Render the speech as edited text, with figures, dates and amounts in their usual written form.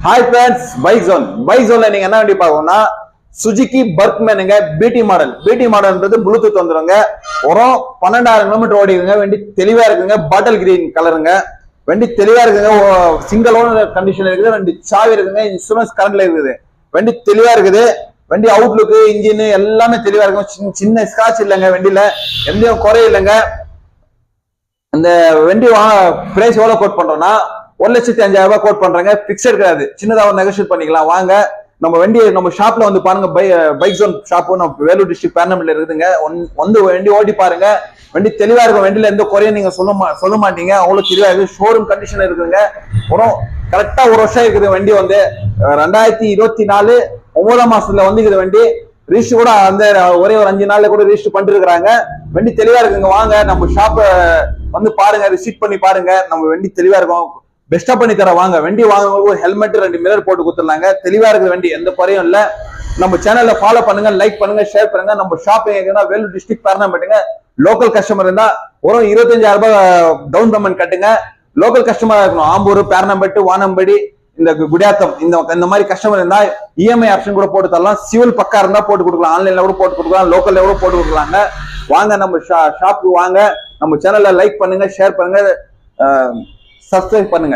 Hi friends, bike ஜோன்ல நீங்க என்ன வண்டி பார்க்கணும்னா சுஜுகி பர்க்மேனுங்க. பிடி மாடல்ன்றது ப்ளூடூத் வந்துருங்க. ஒரு 12,000 கிலோமீட்டர் ஓடிக்குங்க. வண்டி தெளிவா இருக்குங்க. பாட்டில் கிரீன் கலருங்க. வண்டி தெளிவா இருக்குங்க. சிங்கிள் ஓனர் கண்டிஷன் இருக்குது. வண்டி சாவி இருக்குங்க. இன்சூரன்ஸ் கரண்ட்ல இருக்குது. வண்டி தெளிவா இருக்குது. வண்டி அவுட்லுக்கு இன்ஜின் எல்லாமே தெளிவா இருக்கும். சின்ன ஸ்கிராட்ச் இல்லைங்க. வண்டியில எந்த குறை இல்லைங்க. இந்த வண்டி பிரைஸ் எவ்வளவு கோட் பண்றோம்னா 1,05,000 கோட் பண்றாங்க. பிக்சட் கிடையாது. சின்னதா ஒரு நெகோஷியேட் பண்ணிக்கலாம். வாங்க நம்ம வண்டி நம்ம ஷாப்ல வந்து பாருங்க. பைக் ஜோன் ஷாப் நம்ம வேலூர் டிஸ்ட்ரிக்ட் பேர்னமெண்ட்ல இருக்குதுங்க. வந்து வண்டி ஓட்டி பாருங்க. வண்டி தெளிவா இருக்கும். வண்டியில எந்த குறையும் நீங்க சொல்ல மாட்டீங்க. அவ்வளவு தெளிவா இருக்கு. ஷோரூம் கண்டிஷன் இருக்குதுங்க. கரெக்டா ஒரு வருஷம் இருக்குது. வண்டி வந்து 2024 9ஆம் மாசத்துல வந்து வண்டி ரிஜிஸ்டர் கூட அந்த ஒரே ஒரு 5 நாள்ல கூட ரிஜிஸ்டர் பண்ணிட்டு இருக்காங்க. வண்டி தெளிவா இருக்குங்க. வாங்க நம்ம ஷாப் வந்து பாருங்க. விசிட் பண்ணி பாருங்க. நம்ம வண்டி தெளிவா இருக்கும். பெஸ்டா பண்ணி தர. வாங்க வண்டி வாங்க. ஹெல்மெட் 2 மிரர் போட்டு கொடுத்துருந்தாங்க. தெளிவா இருக்கு வண்டி. எந்த குறையும் இல்ல. நம்ம சேனல்ல ஃபாலோ பண்ணுங்க, லைக் பண்ணுங்க, ஷேர் பண்ணுங்க. நம்ம ஷாப் எங்கன்னா வேலூர் டிஸ்ட்ரிக்ட் பேர்னமெண்ட்டுங்க. லோக்கல் கஸ்டமர் இருந்தா ஒரு 25,000 டவுன் பேமெண்ட் கட்டுங்க. லோக்கல் கஸ்டமரா இருக்கணும். ஆம்பூர், பேர்னம்பட்டு, வானம்படி, இந்த குடியாத்தம் இந்த மாதிரி கஸ்டமர் இருந்தா இஎம்ஐ ஆப்ஷன் கூட போட்டு தரலாம். சிவில் பக்கா இருந்தா போட்டு கொடுக்கலாம். ஆன்லைன்ல கூட போட்டு கொடுக்கலாம். லோக்கல்ல கூட போட்டு கொடுக்கலாங்க. வாங்க நம்ம ஷாப்புக்கு வாங்க. நம்ம சேனல்ல லைக் பண்ணுங்க, ஷேர் பண்ணுங்க, சப்ஸ்கிரைப் பண்ணுங்க.